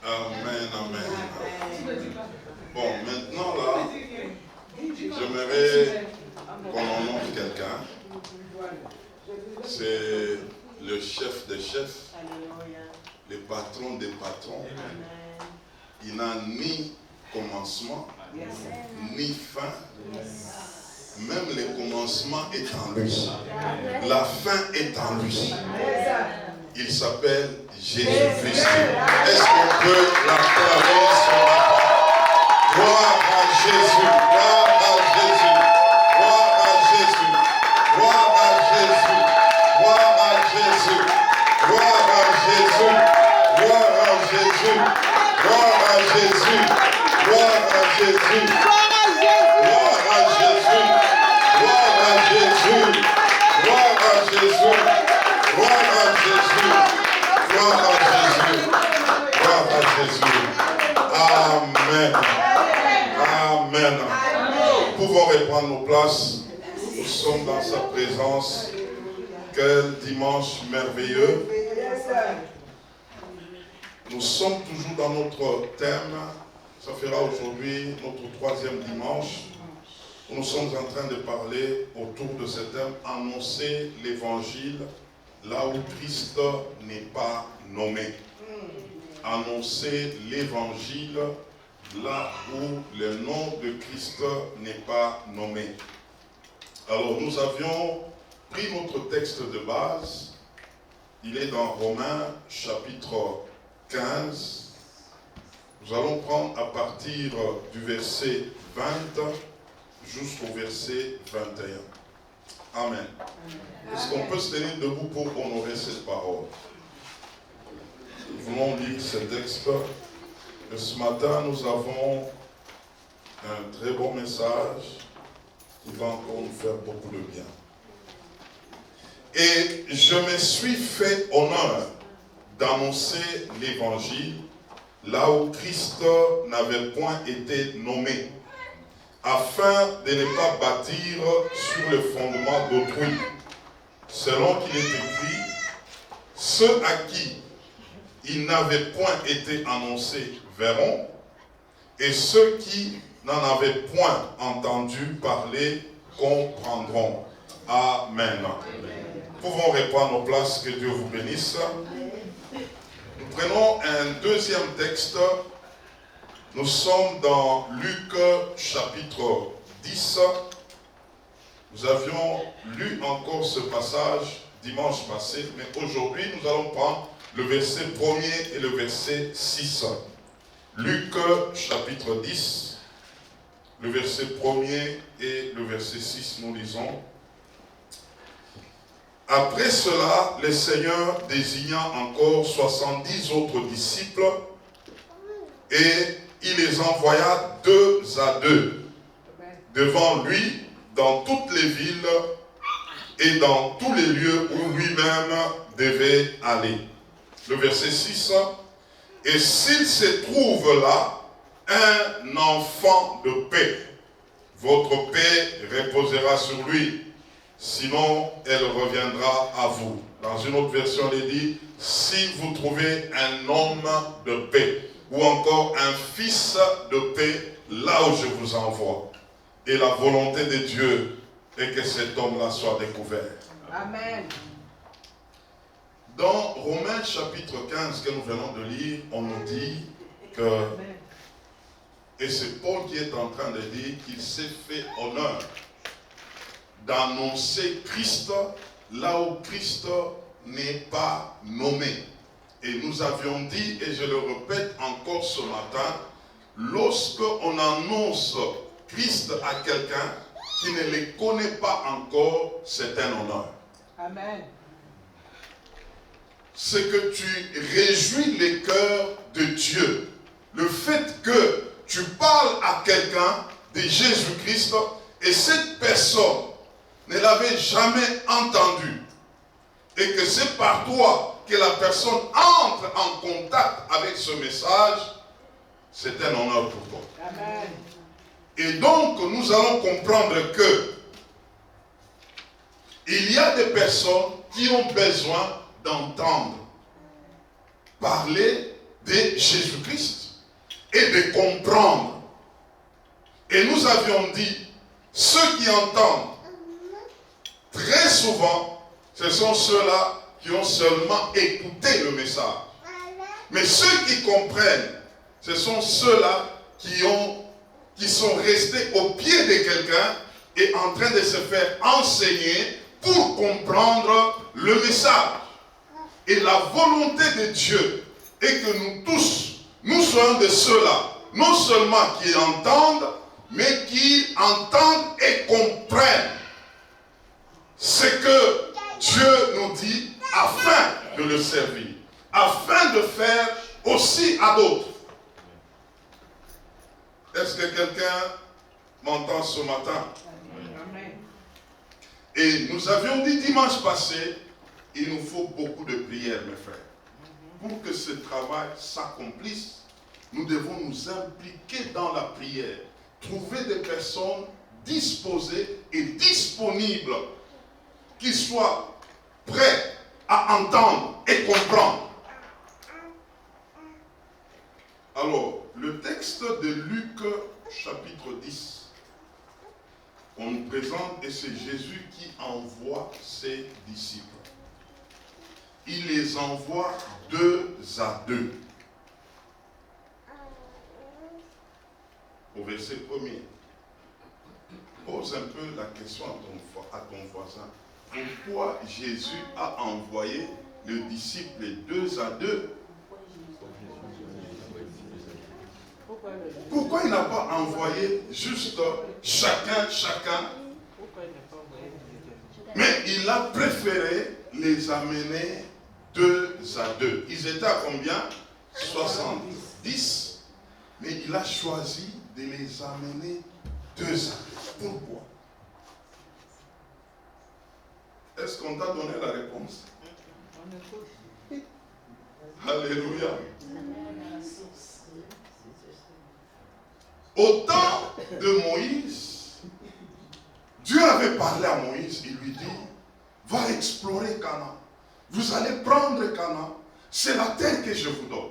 Amen, amen. Bon, maintenant là, j'aimerais qu'on en montre quelqu'un. C'est le chef des chefs, le patron des patrons. Il n'a ni commencement, ni fin. Même le commencement est en lui. La fin est en lui. Il s'appelle Jésus-Christ. Est-ce qu'on peut l'acclamer sur la part? Gloire à Jésus, gloire à Jésus, gloire à Jésus, gloire à Jésus, gloire à Jésus, gloire à Jésus, gloire à Jésus, gloire à Jésus, gloire à Jésus, gloire à Jésus, gloire à Jésus, gloire à Jésus, gloire à Jésus, gloire à Jésus, gloire à Jésus. Amen. Amen. Nous pouvons reprendre nos places. Nous sommes dans sa présence. Quel dimanche merveilleux. Nous sommes toujours dans notre thème. Ça fera aujourd'hui notre troisième dimanche. Nous sommes en train de parler autour de ce thème, annoncer l'évangile là où Christ n'est pas nommé. Annoncer l'évangile là où le nom de Christ n'est pas nommé. Alors nous avions pris notre texte de base. Il est dans Romains chapitre 15. Nous allons prendre à partir du verset 20 jusqu'au verset 21. Amen. Est-ce qu'on peut se tenir debout pour honorer cette parole? Nous voulons lire ce texte. Et ce matin, nous avons un très bon message qui va encore nous faire beaucoup de bien. Et je me suis fait honneur d'annoncer l'évangile là où Christ n'avait point été nommé, afin de ne pas bâtir sur le fondement d'autrui, selon qu'il est écrit, ceux à qui il n'avait point été annoncé verront, et ceux qui n'en avaient point entendu parler comprendront. Amen. Nous pouvons reprendre nos places, que Dieu vous bénisse. Nous prenons un deuxième texte. Nous sommes dans Luc chapitre 10. Nous avions lu encore ce passage dimanche passé, mais aujourd'hui nous allons prendre le verset 1er et le verset 6. Luc chapitre 10, le verset 1er et le verset 6, nous lisons. Après cela, le Seigneur désigna encore 70 autres disciples et il les envoya 2 à 2 devant lui dans toutes les villes et dans tous les lieux où lui-même devait aller. Le verset 6. Et s'il se trouve là un enfant de paix, votre paix reposera sur lui, sinon elle reviendra à vous. Dans une autre version, il dit, si vous trouvez un homme de paix, ou encore un fils de paix, là où je vous envoie. Et la volonté de Dieu est que cet homme-là soit découvert. Amen. Dans Romains chapitre 15 que nous venons de lire, on nous dit que, et c'est Paul qui est en train de dire qu'il s'est fait honneur d'annoncer Christ là où Christ n'est pas nommé. Et nous avions dit, et je le répète encore ce matin, lorsqu'on annonce Christ à quelqu'un qui ne le connaît pas encore, c'est un honneur. Amen. C'est que tu réjouis le cœur de Dieu. Le fait que tu parles à quelqu'un de Jésus-Christ et cette personne ne l'avait jamais entendu et que c'est par toi que la personne entre en contact avec ce message, c'est un honneur pour toi. Amen. Et donc, nous allons comprendre que il y a des personnes qui ont besoin d'entendre parler de de Jésus-Christ et de comprendre. Et nous avions dit, ceux qui entendent, très souvent, ce sont ceux-là qui ont seulement écouté le message. Mais ceux qui comprennent, ce sont ceux-là qui sont restés au pied de quelqu'un et en train de se faire enseigner pour comprendre le message. Et la volonté de Dieu est que nous tous, nous soyons de ceux-là, non seulement qui entendent, mais qui entendent et comprennent ce que Dieu nous dit afin de le servir, afin de faire aussi à d'autres. Est-ce que quelqu'un m'entend ce matin? Amen. Et nous avions dit dimanche passé, il nous faut beaucoup de prières, mes frères. Pour que ce travail s'accomplisse, nous devons nous impliquer dans la prière. Trouver des personnes disposées et disponibles, qui soient prêts à entendre et comprendre. Alors, le texte de Luc, chapitre 10, on nous présente, et c'est Jésus qui envoie ses disciples. Il les envoie 2 à 2. Au verset 1er. Pose un peu la question à ton voisin. Pourquoi Jésus a envoyé le disciple 2 à 2? Pourquoi il n'a pas envoyé juste chacun? Mais il a préféré les amener 2 à 2. Ils étaient à combien? 70. Mais il a choisi de les amener 2 à 2. Pourquoi? Est-ce qu'on t'a donné la réponse? Alléluia. Au temps de Moïse, Dieu avait parlé à Moïse, il lui dit, va explorer Canaan. Vous allez prendre Canaan, c'est la terre que je vous donne.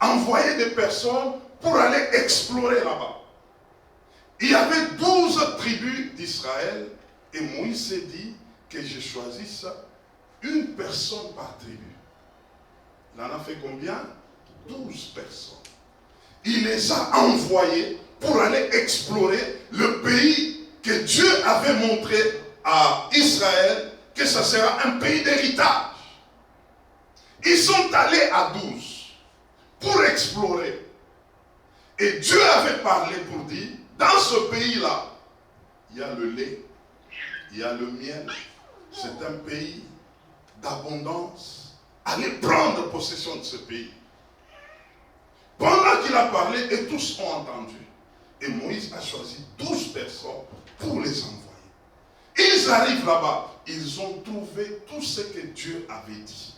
Envoyez des personnes pour aller explorer là-bas. Il y avait 12 tribus d'Israël et Moïse s'est dit que je choisisse une personne par tribu. Il en a fait combien? 12 personnes. Il les a envoyés pour aller explorer le pays que Dieu avait montré à Israël que ça sera un pays d'héritage. Ils sont allés à 12 pour explorer. Et Dieu avait parlé pour dire, dans ce pays-là, il y a le lait, il y a le miel. C'est un pays d'abondance. Allez prendre possession de ce pays. Pendant qu'il a parlé, et tous ont entendu. Et Moïse a choisi 12 personnes pour les envoyer. Ils arrivent là-bas, ils ont trouvé tout ce que Dieu avait dit.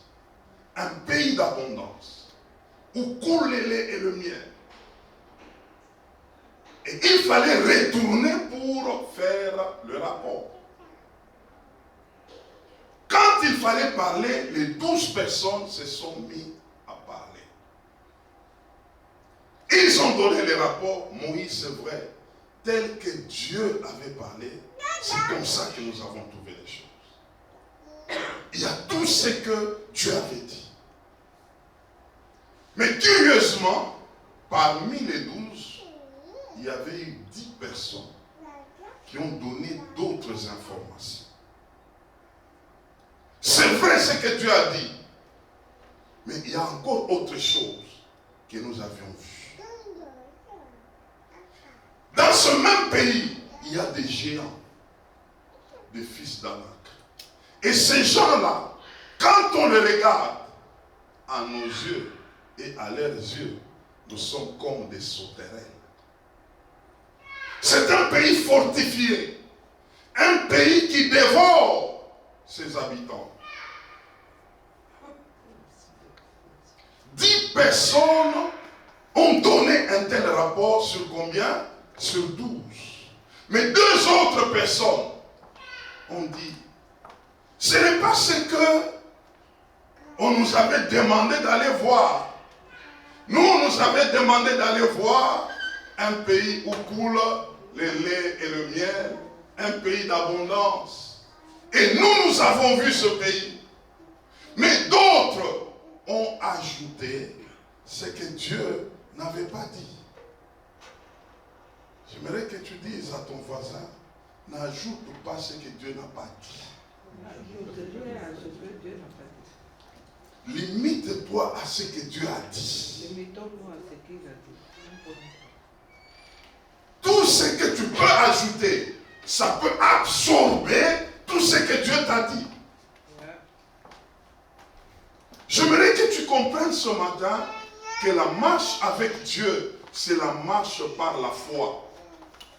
Un pays d'abondance, où coule le lait et le miel. Et il fallait retourner pour faire le rapport. Quand il fallait parler, les 12 personnes se sont mis à parler. Ils ont donné les rapports. Moïse, c'est vrai, tel que Dieu avait parlé, c'est comme ça que nous avons trouvé les choses. Il y a tout ce que Dieu avait dit. Mais curieusement, parmi les 12, il y avait eu 10 personnes qui ont donné d'autres informations. C'est vrai ce que Dieu a dit, mais il y a encore autre chose que nous avions vu. Dans ce même pays, il y a des géants, des fils d'Anak. Et ces gens-là, quand on les regarde, à nos yeux et à leurs yeux, nous sommes comme des sauterelles. C'est un pays fortifié, un pays qui dévore ses habitants. 10 personnes ont donné un tel rapport sur combien? Sur 12. Mais 2 autres personnes ont dit, ce n'est pas ce que on nous avait demandé d'aller voir nous avait demandé d'aller voir un pays où coule le lait et le miel, un pays d'abondance. Et nous avons vu ce pays. Mais d'autres ont ajouté ce que Dieu n'avait pas dit. J'aimerais que tu dises à ton voisin, n'ajoute pas ce que Dieu n'a pas dit. Limite-toi à ce que Dieu a dit. Tout ce que tu peux ajouter, ça peut absorber tout ce que Dieu t'a dit. J'aimerais que tu comprennes ce matin que la marche avec Dieu, c'est la marche par la foi.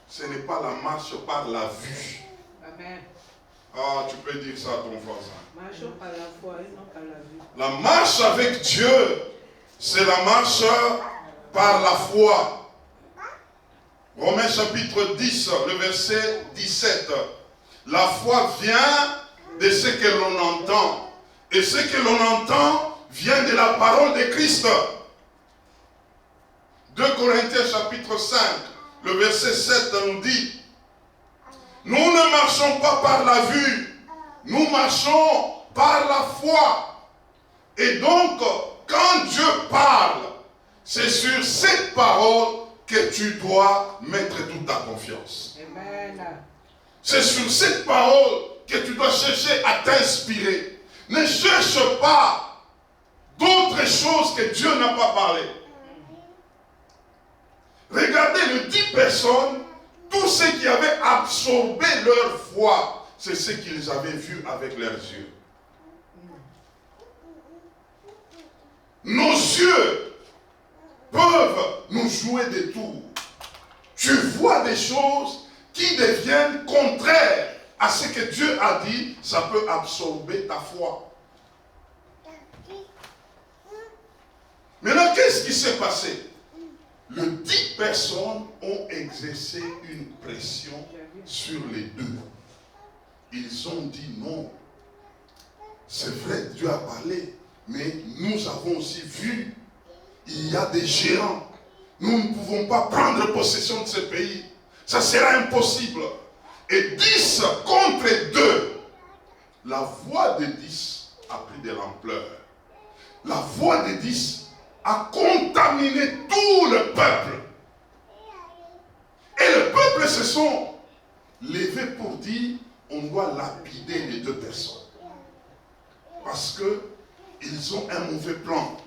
Ce n'est pas la marche par la vue. Amen. Ah, tu peux dire ça à ton voisin. Marchons par la foi et non par la vue. La marche avec Dieu, c'est la marche par la foi. Romains chapitre 10, le verset 17. La foi vient de ce que l'on entend. Et ce que l'on entend vient de la parole de Christ. 2 Corinthiens chapitre 5, le verset 7 nous dit, nous ne marchons pas par la vue, nous marchons par la foi. Et donc, quand Dieu parle, c'est sur cette parole que tu dois mettre toute ta confiance. Amen. C'est sur cette parole que tu dois chercher à t'inspirer. Ne cherche pas d'autres choses que Dieu n'a pas parlé. Regardez les 10 personnes, tous ceux qui avaient absorbé leur foi, c'est ce qu'ils avaient vu avec leurs yeux. Nos yeux peuvent nous jouer des tours. Tu vois des choses qui deviennent contraires à ce que Dieu a dit, ça peut absorber ta foi. Maintenant, qu'est-ce qui s'est passé? Les 10 personnes ont exercé une pression sur les deux. Ils ont dit non. C'est vrai, Dieu a parlé, mais nous avons aussi vu, il y a des géants. Nous ne pouvons pas prendre possession de ce pays. Ça sera impossible. Et 10 contre 2. La voix de 10 a pris de l'ampleur. La voix de 10 a contaminé tout le peuple. Et le peuple se sont levés pour dire, on doit lapider les 2 personnes. Parce qu'ils ont un mauvais plan.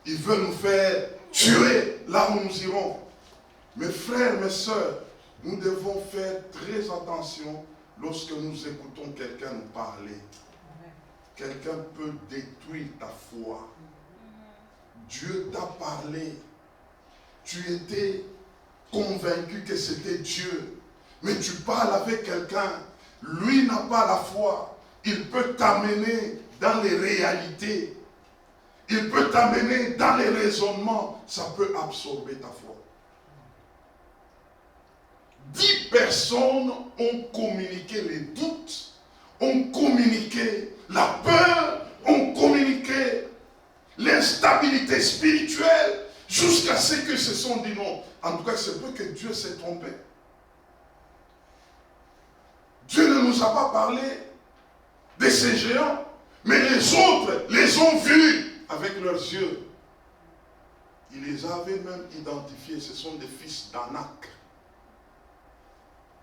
Ils veulent nous faire tuer là où nous irons. Mes frères, mes sœurs, nous devons faire très attention lorsque nous écoutons quelqu'un nous parler. Quelqu'un peut détruire ta foi. Dieu t'a parlé. Tu étais convaincu que c'était Dieu. Mais tu parles avec quelqu'un. Lui n'a pas la foi. Il peut t'amener dans les réalités. Il peut t'amener dans les raisonnements. Ça peut absorber ta foi. 10 personnes ont communiqué les doutes, ont communiqué la peur, ont communiqué l'instabilité spirituelle, jusqu'à ce qu'ils se sont dit non. En tout cas, c'est peu que Dieu s'est trompé. Dieu ne nous a pas parlé de ces géants, mais les autres les ont vus avec leurs yeux. Ils les avaient même identifiés, ce sont des fils d'Anak.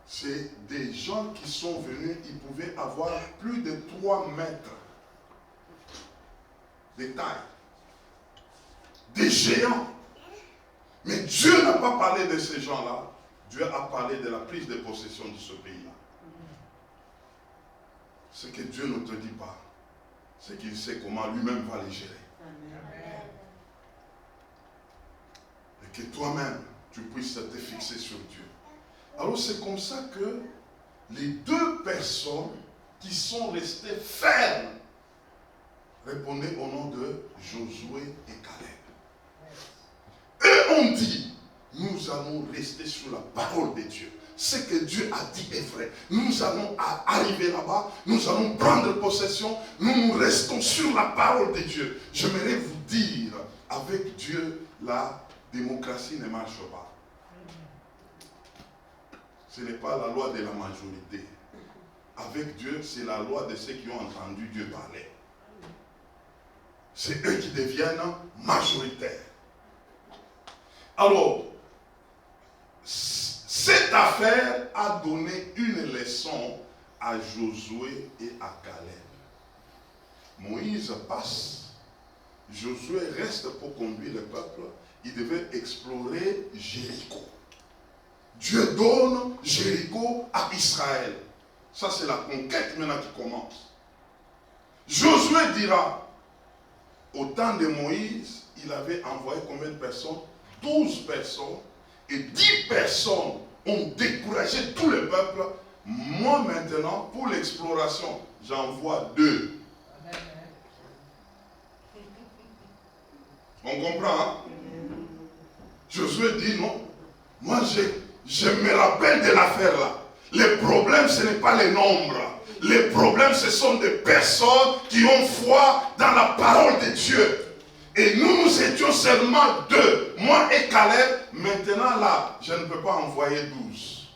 C'est des gens qui sont venus, ils pouvaient avoir plus de 3 mètres de taille. Des géants. Mais Dieu n'a pas parlé de ces gens-là. Dieu a parlé de la prise de possession de ce pays-là. Ce que Dieu ne te dit pas, c'est qu'il sait comment lui-même va les gérer. Amen. Et que toi-même, tu puisses te fixer sur Dieu. Alors c'est comme ça que les 2 personnes qui sont restées fermes répondaient au nom de Josué et Caleb. Eux ont dit, nous allons rester sur la parole de Dieu. ce que Dieu a dit est vrai. Nous allons arriver là-bas, nous allons prendre possession, nous restons sur la parole de Dieu. J'aimerais vous dire, avec Dieu, la démocratie ne marche pas. Ce n'est pas la loi de la majorité. Avec Dieu, c'est la loi de ceux qui ont entendu Dieu parler. C'est eux qui deviennent majoritaires. Alors, cette affaire a donné une leçon à Josué et à Caleb. Moïse passe, Josué reste pour conduire le peuple, il devait explorer Jéricho. Dieu donne Jéricho à Israël. Ça, c'est la conquête maintenant qui commence. Josué dira, au temps de Moïse, il avait envoyé combien de personnes? 12 personnes. Et 10 personnes ont découragé tout le peuple. Moi, maintenant, pour l'exploration, j'envoie 2. On comprend, hein? Josué dit non. Moi, je me rappelle de l'affaire là. Le problème, ce n'est pas le nombre. Le problème, ce sont des personnes qui ont foi dans la parole de Dieu. Et nous étions seulement 2. Moi et Caleb. Maintenant là, je ne peux pas envoyer 12.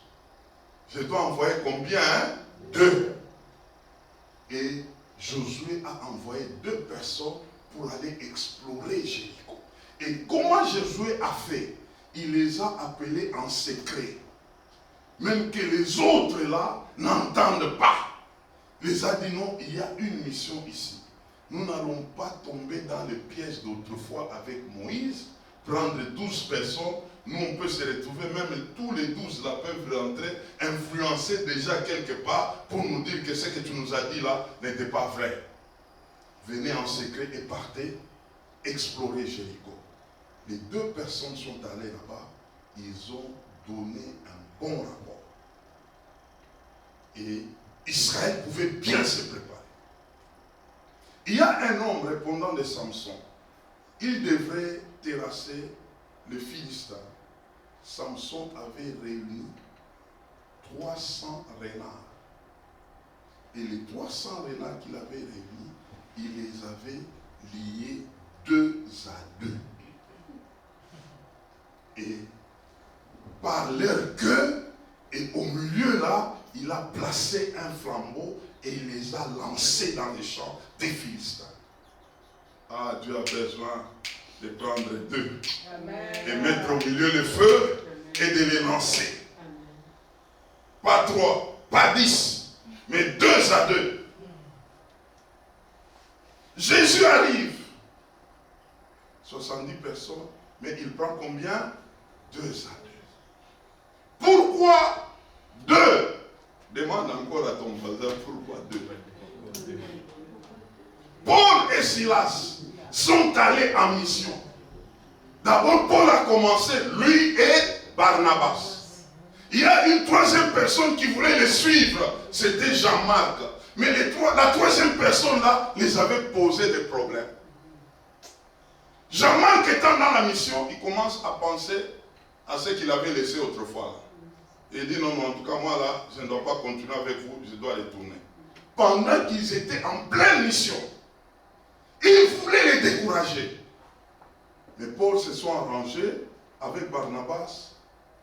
Je dois envoyer combien? 2. Et Josué a envoyé 2 personnes pour aller explorer Jéricho. Et comment Josué a fait? Il les a appelés en secret. Même que les autres là n'entendent pas. Il les a dit non, il y a une mission ici. Nous n'allons pas tomber dans le piège d'autrefois avec Moïse, prendre 12 personnes, nous on peut se retrouver, même tous les 12 là peuvent rentrer, influencer déjà quelque part pour nous dire que ce que tu nous as dit là n'était pas vrai. Venez en secret et partez explorer Jéricho. Les 2 personnes sont allées là-bas, ils ont donné un bon rapport. Et Israël pouvait bien se préparer. Il y a un homme répondant de Samson. Il devrait terrasser le Philistin. Samson avait réuni 300 renards. Et les 300 renards qu'il avait réunis, il les avait liés 2 à 2. Et par leur queue, et au milieu là, il a placé un flambeau et il les a lancés dans les champs des Philistins. Ah, Dieu a besoin de prendre 2 et mettre au milieu le feu et de les lancer. Pas 3, pas 10, mais 2 à 2. Jésus arrive. 70 personnes, mais il prend combien? 2 à 2. Pourquoi 2? Demande encore à ton voisin pourquoi 2. Paul et Silas sont allés en mission. D'abord, Paul a commencé, lui et Barnabas. Il y a une 3e personne qui voulait les suivre, c'était Jean-Marc. Mais la 3e personne là, les avait posé des problèmes. Jean-Marc étant dans la mission, il commence à penser à ce qu'il avait laissé autrefois là. Il dit non, en tout cas moi là, je ne dois pas continuer avec vous, je dois retourner. Pendant qu'ils étaient en pleine mission, ils voulaient les décourager. Mais Paul se sont arrangés avec Barnabas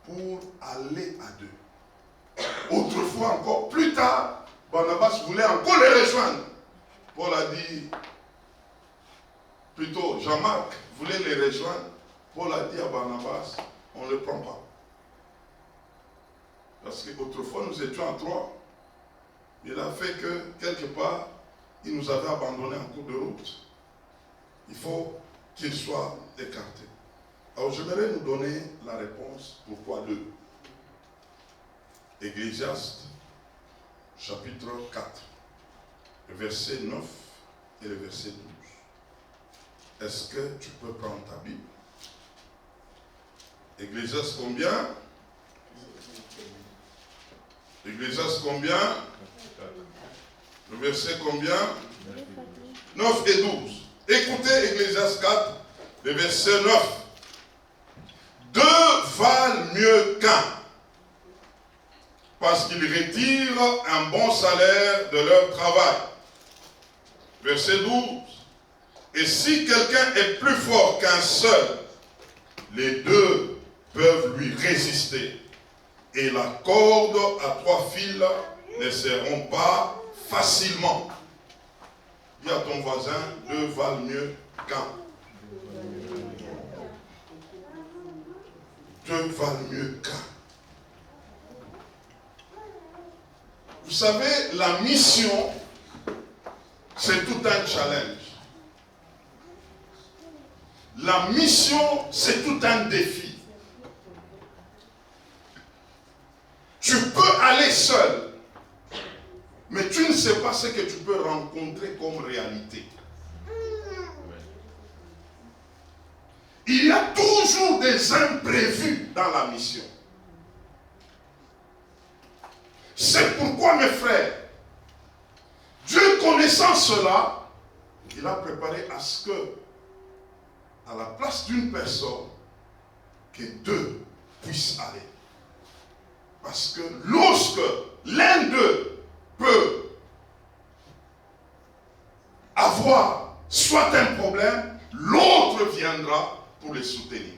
pour aller à 2. Autrefois encore, plus tard, Barnabas voulait encore les rejoindre. Paul a dit, plutôt Jean-Marc voulait les rejoindre. Paul a dit à Barnabas, on ne le prend pas. Parce qu'autrefois nous étions à 3. Il a fait que, quelque part, il nous avait abandonnés en cours de route. Il faut qu'il soit écarté. Alors je voudrais nous donner la réponse. Pourquoi 2? Ecclésiaste, chapitre 4, le verset 9 et le verset 12. Est-ce que tu peux prendre ta Bible? Ecclésiaste combien? Ecclésiaste combien? Le verset combien? 9 et 12. Écoutez Ecclésiaste 4, le verset 9. 2 valent mieux qu'un. parce qu'ils retirent un bon salaire de leur travail. Verset 12. Et si quelqu'un est plus fort qu'un seul, les deux peuvent lui résister. Et la corde à 3 fils ne se rompt pas facilement. Dis à ton voisin, 2 valent mieux qu'un. 2 valent mieux qu'un. Vous savez, la mission, c'est tout un challenge. La mission, c'est tout un défi. Tu peux aller seul, mais tu ne sais pas ce que tu peux rencontrer comme réalité. Il y a toujours des imprévus dans la mission. C'est pourquoi, mes frères, Dieu connaissant cela, il a préparé à ce que, à la place d'une personne, que 2 puissent aller. Parce que lorsque l'un d'eux peut avoir soit un problème, l'autre viendra pour les soutenir.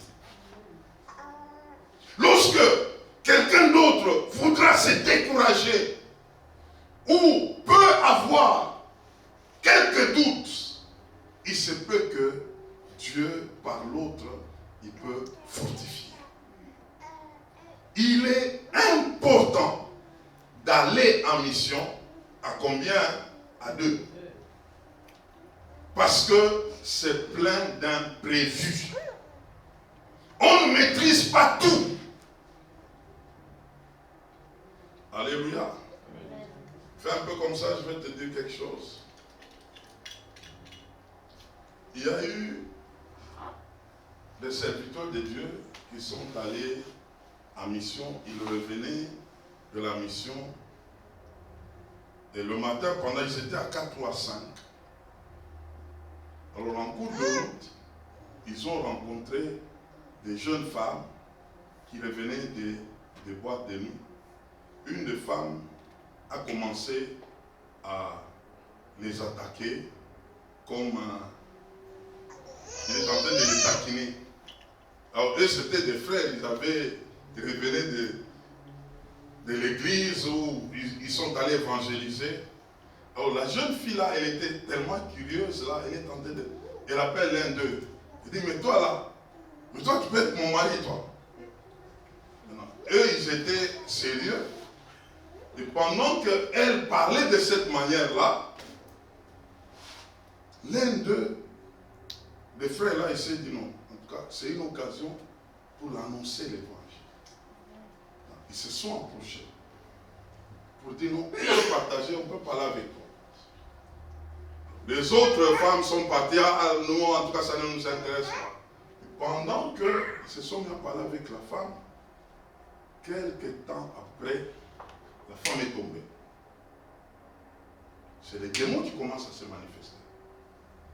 Lorsque quelqu'un d'autre voudra se décourager ou peut avoir quelques doutes, il se peut que Dieu, par l'autre, il peut fortifier. Il est important d'aller en mission à combien? À 2. Parce que c'est plein d'imprévus. On ne maîtrise pas tout. Alléluia. Fais un peu comme ça, je vais te dire quelque chose. Il y a eu des serviteurs de Dieu qui sont allés en mission. Ils revenaient de la mission. Et le matin, pendant ils étaient à 4 ou à 5. Alors en cours de route, ils ont rencontré des jeunes femmes qui revenaient des boîtes de nuit. Une des femmes a commencé à les attaquer comme il est en train de les taquiner. Alors eux c'était des frères, ils revenaient de l'église où ils sont allés évangéliser. Alors la jeune fille là, elle était tellement curieuse là, elle appelle l'un d'eux. Elle dit, mais toi là, mais toi tu peux être mon mari toi. Non. Eux ils étaient sérieux. Et pendant qu'elle parlait de cette manière-là, l'un d'eux, les frères là, il s'est dit non. En tout cas, c'est une occasion pour annoncer l'évangile. Ils se sont approchés pour dire non, on peut partager, on peut parler avec toi. Les autres femmes sont parties, nous en tout cas ça ne nous intéresse pas. Et pendant qu'ils se sont mis à parler avec la femme, quelques temps après, la femme est tombée. C'est les démons qui commencent à se manifester.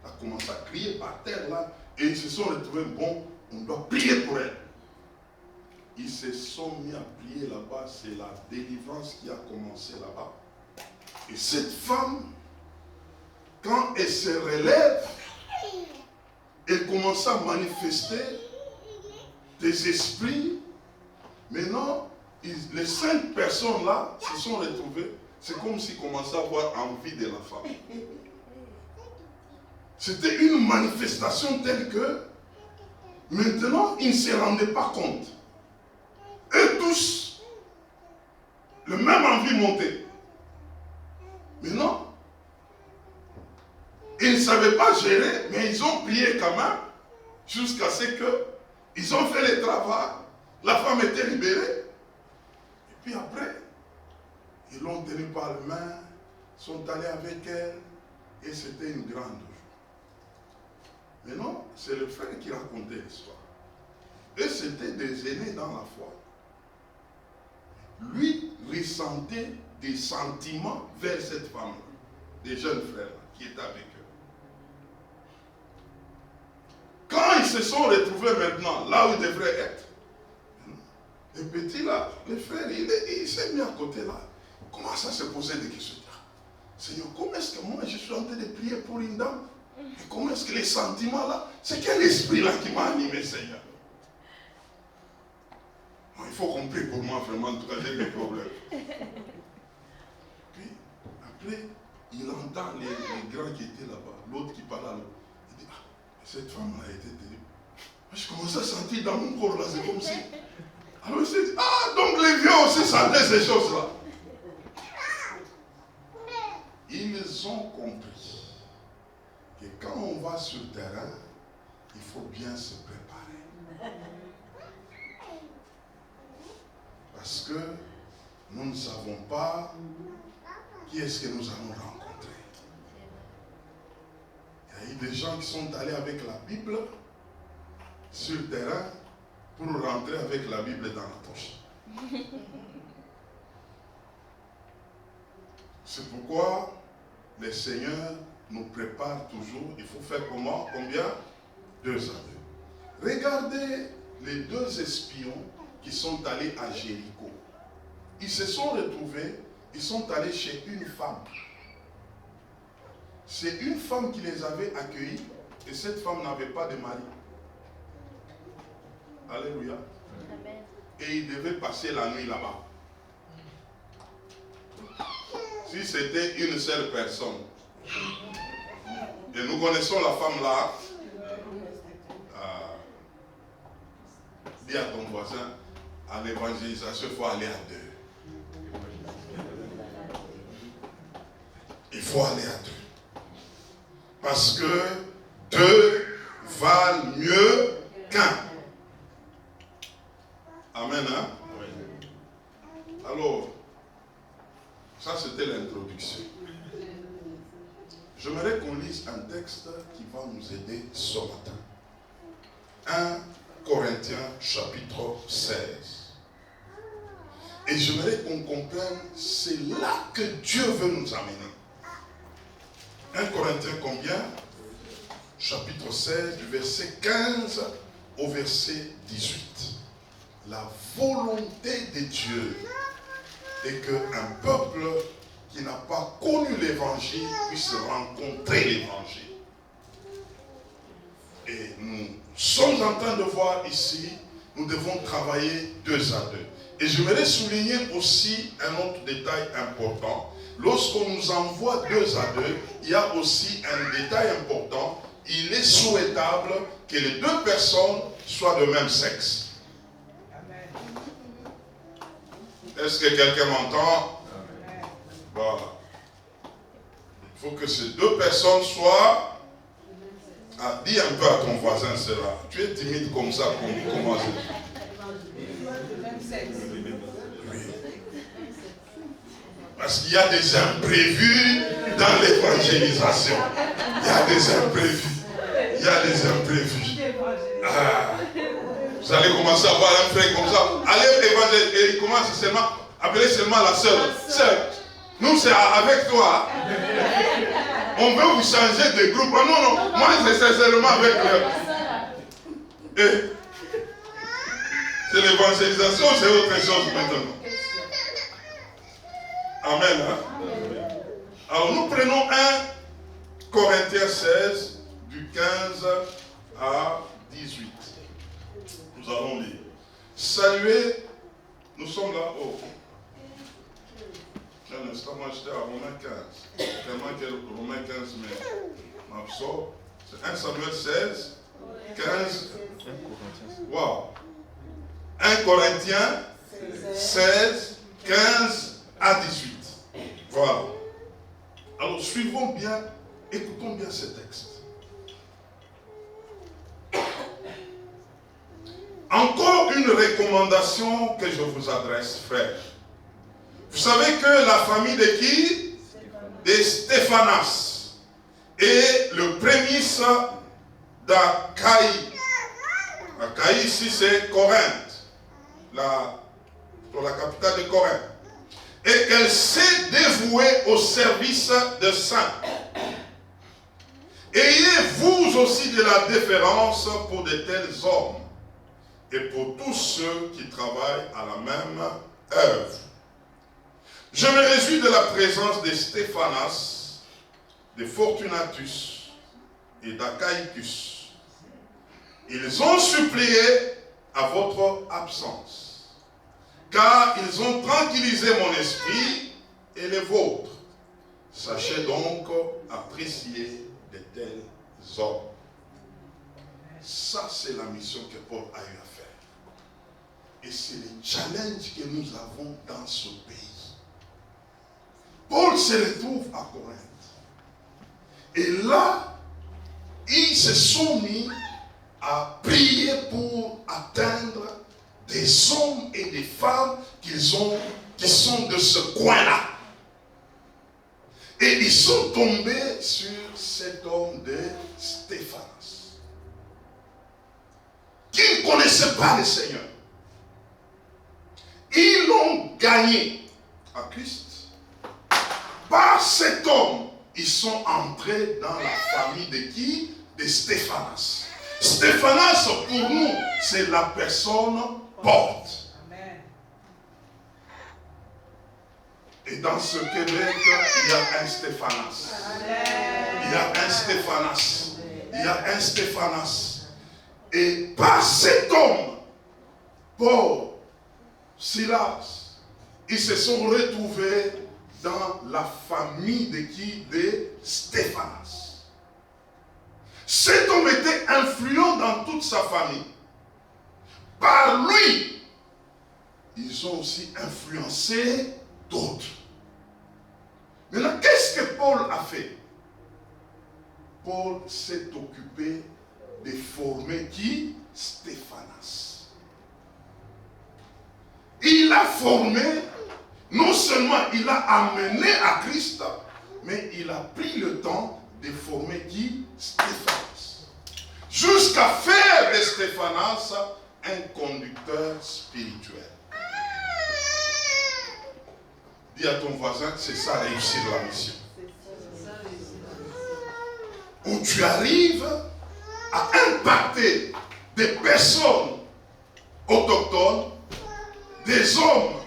Elle a commencé à crier par terre là, et ils se sont retrouvés, bon, on doit prier pour elle. Ils se sont mis à prier là-bas, c'est la délivrance qui a commencé là-bas. Et cette femme, quand elle se relève, elle commence à manifester des esprits. Maintenant, les 5 personnes là se sont retrouvées. C'est comme s'ils commençaient à avoir envie de la femme. C'était une manifestation telle que maintenant ils ne se rendaient pas compte. Eux tous, le même envie montait. Mais non, ils ne savaient pas gérer, mais ils ont prié quand même jusqu'à ce qu'ils ont fait le travail. La femme était libérée. Et puis après, ils l'ont tenue par la main, sont allés avec elle, et c'était une grande joie. Mais non, c'est le frère qui racontait l'histoire. Et c'était des aînés dans la foi. Lui ressentait des sentiments vers cette femme-là, des jeunes frères qui étaient avec eux. Quand ils se sont retrouvés maintenant là où ils devraient être, Le petit là, le frère, il s'est mis à côté là. Comment ça se poser des questions? Seigneur, comment est-ce que moi je suis en train de prier pour une dame? Et comment est-ce que les sentiments là, c'est quel esprit là qui m'a animé, Seigneur? Non, il faut qu'on prie pour moi vraiment, en tout cas j'ai des problèmes. Puis après, il entend les grands qui étaient là-bas, l'autre qui parle à l'autre. Il dit, ah, cette femme là a été terrible. Je commence à sentir dans mon corps là, c'est comme si. Alors il s'est dit, ah, donc les vieux aussi sentaient ces choses-là. Ils ont compris que quand on va sur le terrain, il faut bien se préparer. Parce que nous ne savons pas qui est-ce que nous allons rencontrer. Il y a eu des gens qui sont allés avec la Bible sur le terrain pour rentrer avec la Bible dans la poche. C'est pourquoi le Seigneur nous prépare toujours. Il faut faire comment? Combien? 2 à 2. Regardez les 2 espions qui sont allés à Jéricho. Ils se sont retrouvés, ils sont allés chez une femme. C'est une femme qui les avait accueillis et cette femme n'avait pas de mari. Alléluia. Amen. Et ils devaient passer la nuit là-bas. Si c'était une seule personne, et nous connaissons la femme là, dis à ton voisin, à l'évangélisation, il faut aller à 2. Il faut aller à 2. Parce que 2 valent mieux qu'un. Amen, hein? Alors, ça c'était l'introduction. J'aimerais qu'on lise un texte qui va nous aider ce matin. 1 Corinthiens chapitre 16. Et j'aimerais qu'on comprenne, c'est là que Dieu veut nous amener. 1 Corinthiens combien? Chapitre 16, du verset 15 au verset 18. La volonté de Dieu est qu'un peuple qui n'a pas connu l'évangile puisse rencontrer l'évangile. Et nous sommes en train de voir ici, nous devons travailler 2 à 2. Et j'aimerais souligner aussi un autre détail important. Lorsqu'on nous envoie 2 à 2, il y a aussi un détail important. Il est souhaitable que les 2 personnes soient de même sexe. Est-ce que quelqu'un m'entend? Voilà. Il faut que ces 2 personnes soient... Ah, dis un peu à ton voisin cela. Tu es timide comme ça, comment c'est? Oui. Parce qu'il y a des imprévus dans l'évangélisation. Il y a des imprévus. Il y a des imprévus. Ah. Vous allez commencer à voir un frère comme ça. Allez évangéliser. Et il commence seulement, appelez seulement la sœur. Sœur, nous c'est avec toi. On veut vous changer de groupe. Oh, non, non, moi c'est sincèrement avec eux. Et c'est l'évangélisation, c'est autre chose maintenant. Amen. Hein? Alors nous prenons 1 Corinthiens 16, du 15 à 18. Nous allons lire. Saluez, nous sommes là. Oh. Un instant, moi j'étais à Romains 15. Tellement que Romains 15 m'absorbe. C'est 1 Samuel 16, 15. Wow. 1 Corinthiens 16, 15 à 18. Voilà. Alors suivons bien, écoutons bien ce texte. Encore une recommandation que je vous adresse, frère. Vous savez que la famille de qui? De Stéphanas est le prémisse d'Achaïe. Achaïe ici c'est Corinthe, la capitale de Corinthe. Et qu'elle s'est dévouée au service des saints. Ayez vous aussi de la déférence pour de tels hommes, et pour tous ceux qui travaillent à la même œuvre. Je me réjouis de la présence de Stéphanas, de Fortunatus et d'Achaïcus. Ils ont supplié à votre absence, car ils ont tranquillisé mon esprit et le vôtre. Sachez donc apprécier de tels hommes. Ça, c'est la mission que Paul a eu à faire. Et c'est le challenge que nous avons dans ce pays. Paul se retrouve à Corinthe. Et là, ils se sont mis à prier pour atteindre des hommes et des femmes qui sont de ce coin-là. Et ils sont tombés sur cet homme de Stéphanas, qui ne connaissait pas le Seigneur. Ils l'ont gagné à Christ. Par cet homme, ils sont entrés dans la famille de qui? De Stéphanas. Stéphanas, pour nous, c'est la personne porte. Amen. Et dans ce Québec, il y a un Stéphanas. Il y a un Stéphanas. Il y a un Stéphanas. Et par cet homme, Paul, Silas, ils se sont retrouvés dans la famille de qui? De Stéphanas. Cet homme était influent dans toute sa famille. Par lui, ils ont aussi influencé d'autres. Maintenant, qu'est-ce que Paul a fait? Paul s'est occupé de former qui? Stéphanas. Il a formé, non seulement il a amené à Christ, mais il a pris le temps de former qui? Stéphanas. Jusqu'à faire de Stéphanas un conducteur spirituel. Dis à ton voisin que c'est ça réussir la mission. Où tu arrives à impacter des personnes autochtones, des hommes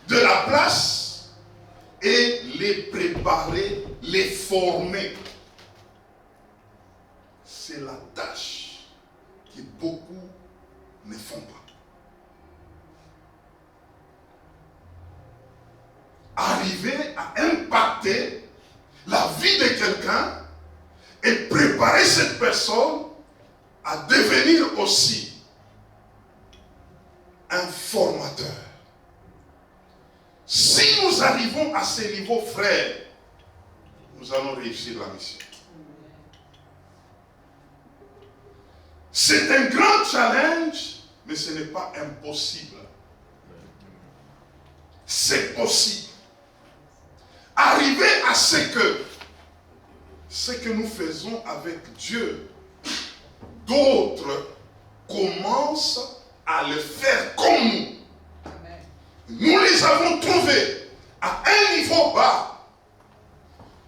de la place et les préparer, les former. C'est la tâche que beaucoup ne font pas. Arriver à impacter la vie de quelqu'un et préparer cette personne à devenir aussi un formateur. Si nous arrivons à ce niveau, frère, nous allons réussir la mission. C'est un grand challenge, mais ce n'est pas impossible. C'est possible. Arriver à ce que nous faisons avec Dieu, d'autres commencent à le faire comme nous. Amen. Nous les avons trouvés à un niveau bas,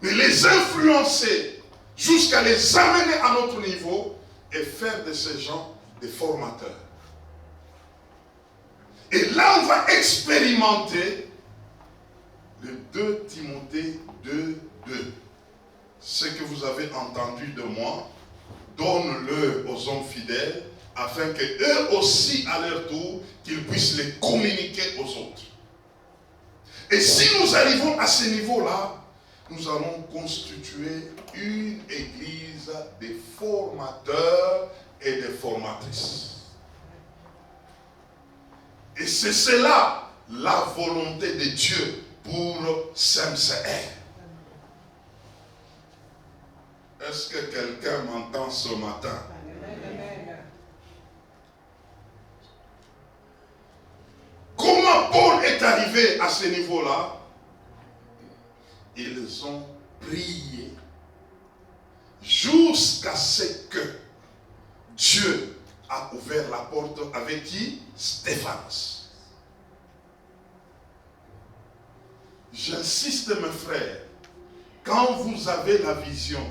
mais les influencer jusqu'à les amener à notre niveau et faire de ces gens des formateurs. Et là, on va expérimenter le 2 Timothée 2:2. Ce que vous avez entendu de moi, donne-le aux hommes fidèles, afin qu'eux aussi, à leur tour, qu'ils puissent les communiquer aux autres. Et si nous arrivons à ce niveau-là, nous allons constituer une église de formateurs et de formatrices. Et c'est cela la volonté de Dieu pour SEMCR. Est-ce que quelqu'un m'entend ce matin? Comment Paul est arrivé à ce niveau-là? Ils ont prié jusqu'à ce que Dieu a ouvert la porte avec qui? Stéphanas. J'insiste, mes frères, quand vous avez la vision,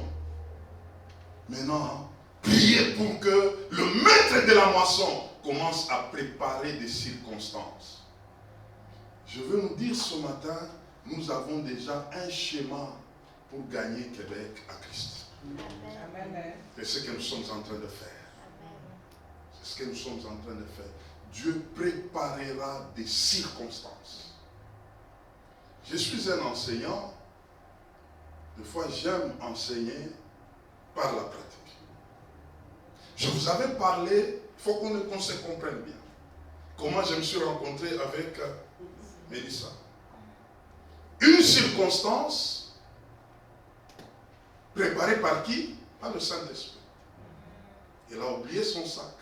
maintenant, priez pour que le maître de la moisson commence à préparer des circonstances. Je veux nous dire ce matin, nous avons déjà un schéma pour gagner Québec à Christ. Amen. C'est ce que nous sommes en train de faire. C'est ce que nous sommes en train de faire. Dieu préparera des circonstances. Je suis un enseignant. Des fois, j'aime enseigner par la pratique. Je vous avais parlé, il faut qu'on se comprenne bien. Comment je me suis rencontré avec Mélissa. Une circonstance préparée par qui? Par le Saint-Esprit. Elle a oublié son sac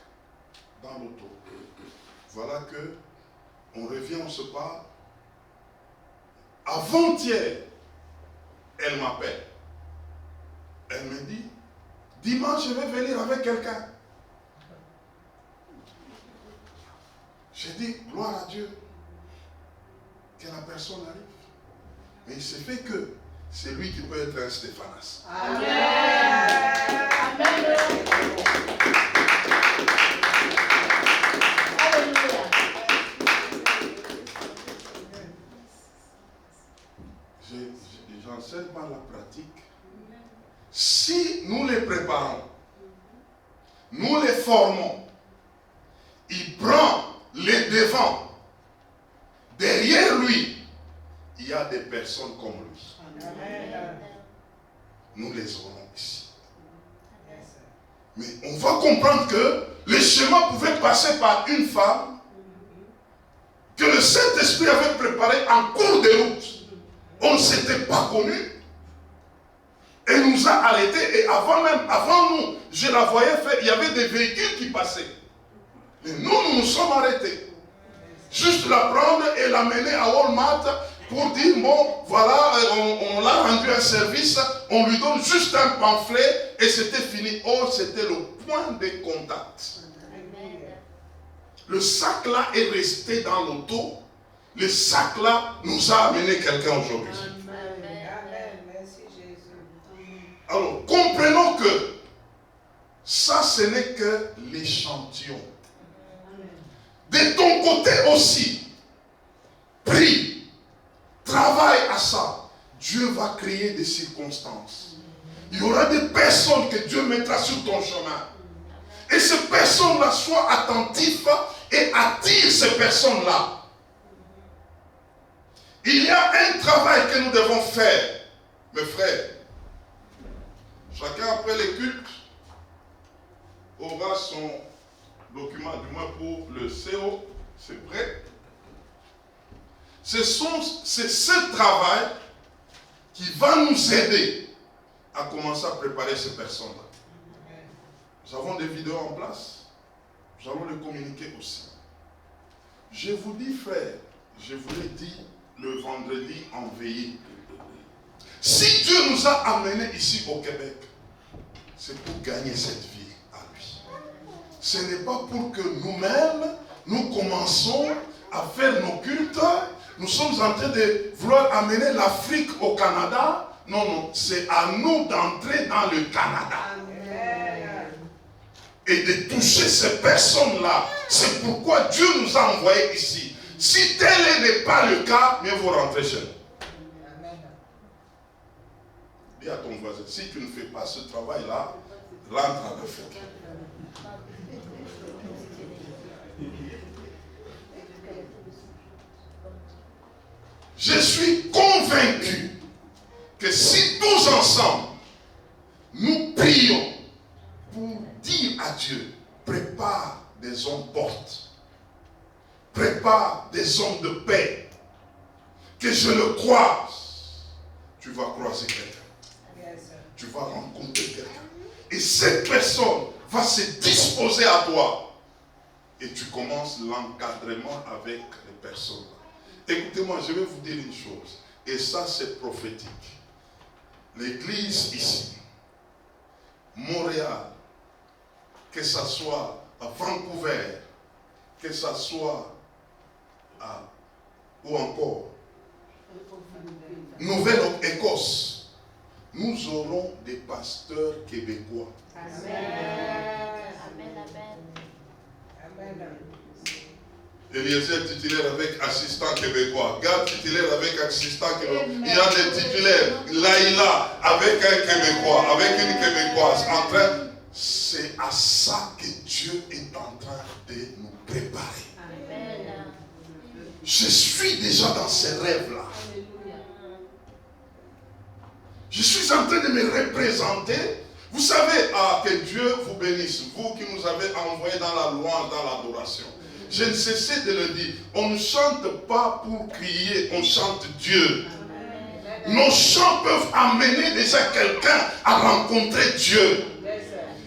dans l'auto. Voilà que on revient, on se parle. Avant-hier, elle m'appelle. Elle me dit, dimanche, je vais venir avec quelqu'un. J'ai dit, gloire à Dieu, que la personne arrive. Mais il se fait que c'est lui qui peut être un Stéphanas. Amen. Amen. Alléluia. J'enseigne par la pratique. Si nous les préparons, nous les formons, il prend les devants. Derrière lui, il y a des personnes comme lui. Amen. Nous les aurons ici. Mais on va comprendre que le schéma pouvait passer par une femme que le Saint-Esprit avait préparée en cours de route. On ne s'était pas connus. Elle nous a arrêtés et avant nous, je la voyais faire, il y avait des véhicules qui passaient. Mais nous nous sommes arrêtés. Juste la prendre et l'amener à Walmart pour dire, bon, voilà, on l'a rendu un service, on lui donne juste un pamphlet et c'était fini. Oh, c'était le point de contact. Le sac là est resté dans l'auto. Le sac là nous a amené quelqu'un aujourd'hui. Amen. Merci Jésus. Alors, comprenons que ça, ce n'est que l'échantillon. De ton côté aussi, prie, travaille à ça. Dieu va créer des circonstances. Il y aura des personnes que Dieu mettra sur ton chemin. Et ces personnes-là soient attentives et attirent ces personnes-là. Il y a un travail que nous devons faire, mes frères. Chacun après les cultes aura son document, du moins pour le CO, c'est prêt. C'est ce travail qui va nous aider à commencer à préparer ces personnes-là. Nous avons des vidéos en place. Nous allons les communiquer aussi. Je vous dis, frère, je vous l'ai dit le vendredi en veillée. Si Dieu nous a amenés ici au Québec, c'est pour gagner cette vie à lui. Ce n'est pas pour que nous-mêmes, nous commençons à faire nos cultes. Nous sommes en train de vouloir amener l'Afrique au Canada. Non, non, c'est à nous d'entrer dans le Canada. Amen. Et de toucher ces personnes-là. C'est pourquoi Dieu nous a envoyés ici. Si tel n'est pas le cas, mieux vaut rentrer chez nous. Amen. Dis à ton voisin, si tu ne fais pas ce travail-là, rentre en Afrique. Je suis convaincu que si tous ensemble, nous prions pour dire à Dieu, prépare des hommes forts, prépare des hommes de paix, que je le croise, tu vas croiser quelqu'un. Yes. Tu vas rencontrer quelqu'un. Et cette personne va se disposer à toi. Et tu commences l'encadrement avec les personnes. Écoutez-moi, je vais vous dire une chose. Et ça, c'est prophétique. L'église ici, Montréal, que ça soit à Vancouver, que ça soit à, ou encore, Nouvelle-Écosse, nous aurons des pasteurs québécois. Amen. Amen. Amen. Amen. Eliezer titulaire avec assistant québécois. Gad titulaire avec assistant québécois. Il y a des titulaires. Laïla avec un québécois, avec une québécoise. C'est à ça que Dieu est en train de nous préparer. Amen. Je suis déjà dans ces rêves-là. Je suis en train de me représenter. Vous savez, que Dieu vous bénisse, vous qui nous avez envoyés dans la louange, dans l'adoration. Je ne cessais de le dire, on ne chante pas pour crier, on chante Dieu. Nos chants peuvent amener déjà quelqu'un à rencontrer Dieu.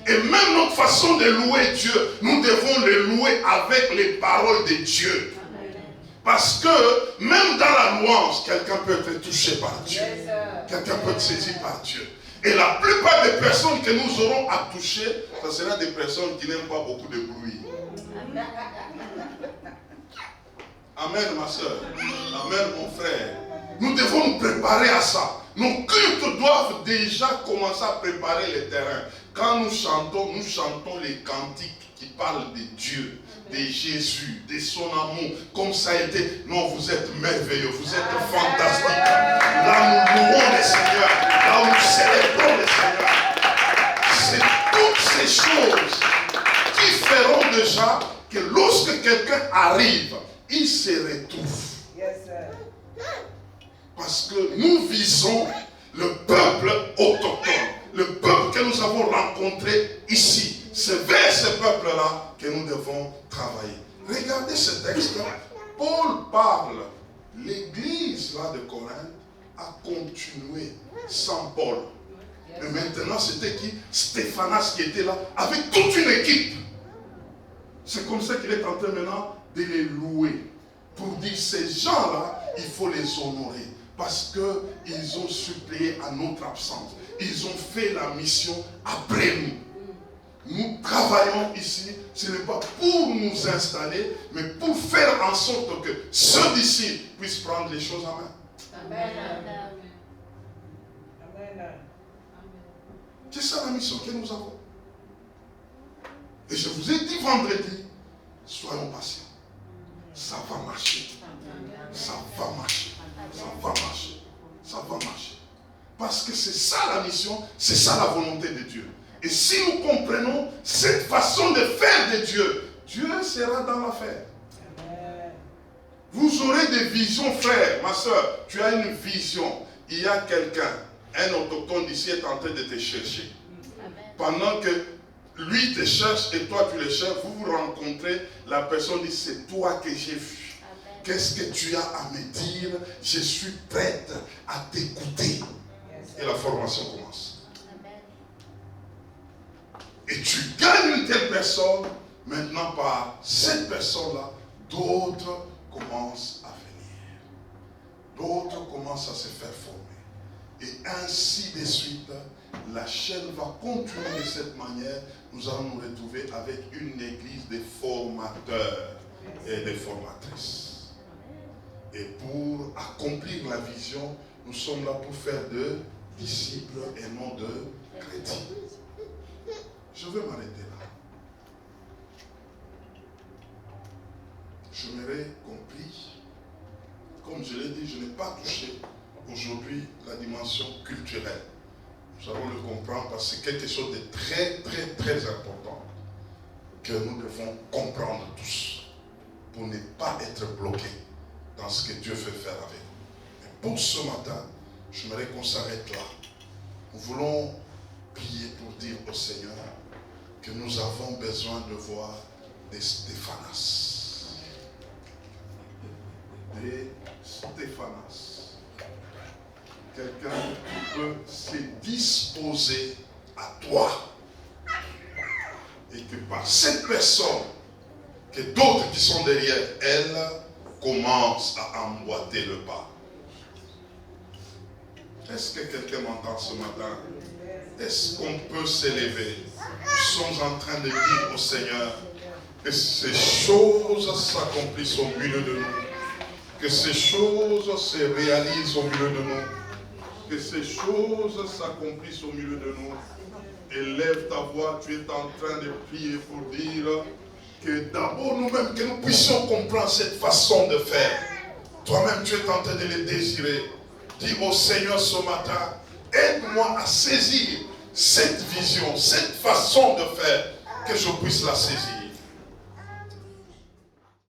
Et même notre façon de louer Dieu, nous devons le louer avec les paroles de Dieu. Parce que même dans la louange, quelqu'un peut être touché par Dieu. Quelqu'un peut être saisi par Dieu. Et la plupart des personnes que nous aurons à toucher, ce sera des personnes qui n'aiment pas beaucoup de bruit. Amen, ma soeur. Amen, mon frère. Nous devons nous préparer à ça. Nos cultes doivent déjà commencer à préparer le terrain. Quand nous chantons les cantiques qui parlent de Dieu, de Jésus, de son amour. Comme ça a été. Non, vous êtes merveilleux, vous êtes fantastiques. Là, nous louons le Seigneur. Là, nous célébrons le Seigneur. C'est toutes ces choses qui feront déjà que lorsque quelqu'un arrive, il se retrouve. Parce que nous visons le peuple autochtone, le peuple que nous avons rencontré ici. C'est vers ce peuple-là que nous devons travailler. Regardez ce texte-là. Paul parle. L'église là de Corinthe a continué sans Paul. Et maintenant, c'était qui? Stéphanas qui était là, avec toute une équipe. C'est comme ça qu'il est en train maintenant de les louer. Pour dire, ces gens-là, il faut les honorer. Parce qu'ils ont suppléé à notre absence. Ils ont fait la mission après nous. Nous travaillons ici, ce n'est pas pour nous installer, mais pour faire en sorte que ceux d'ici puissent prendre les choses en main. Amen. Amen. C'est ça la mission que nous avons. Et je vous ai dit vendredi, soyons patients. Ça va marcher. Ça va marcher. Ça va marcher. Ça va marcher. Parce que c'est ça la mission, c'est ça la volonté de Dieu. Et si nous comprenons cette façon de faire de Dieu, Dieu sera dans l'affaire. Vous aurez des visions, frère, ma soeur. Tu as une vision. Il y a quelqu'un, un autochtone d'ici est en train de te chercher. Pendant que lui te cherche et toi tu le cherches, vous vous rencontrez, la personne dit c'est toi que j'ai vu. Qu'est-ce que tu as à me dire? Je suis prête à t'écouter. Et la formation commence. Et tu gagnes une telle personne, maintenant par cette personne-là, d'autres commencent à venir. D'autres commencent à se faire former. Et ainsi de suite, la chaîne va continuer de cette manière. Nous allons nous retrouver avec une église de formateurs et de formatrices. Et pour accomplir la vision, nous sommes là pour faire de disciples et non de chrétiens. Je vais m'arrêter là. Je m'aurais compris. Comme je l'ai dit, je n'ai pas touché aujourd'hui la dimension culturelle. Nous allons le comprendre parce que c'est quelque chose de très, très, très important que nous devons comprendre tous pour ne pas être bloqués dans ce que Dieu veut faire avec nous. Et pour ce matin, j'aimerais qu'on s'arrête là. Nous voulons prier pour dire au Seigneur que nous avons besoin de voir des Stéphanas. Des Stéphanas. Quelqu'un qui peut se disposer à toi. Et que par cette personne, que d'autres qui sont derrière elle commencent à emboîter le pas. Est-ce que quelqu'un m'entend ce matin? Est-ce qu'on peut s'élever? Nous sommes en train de dire au Seigneur que ces choses s'accomplissent au milieu de nous. Que ces choses se réalisent au milieu de nous. Que ces choses s'accomplissent au milieu de nous. Élève ta voix, tu es en train de prier pour dire Que d'abord nous-mêmes, que nous puissions comprendre cette façon de faire. Toi-même, tu es en train de le désirer. Dis au Seigneur ce matin, aide-moi à saisir cette vision, cette façon de faire, que je puisse la saisir.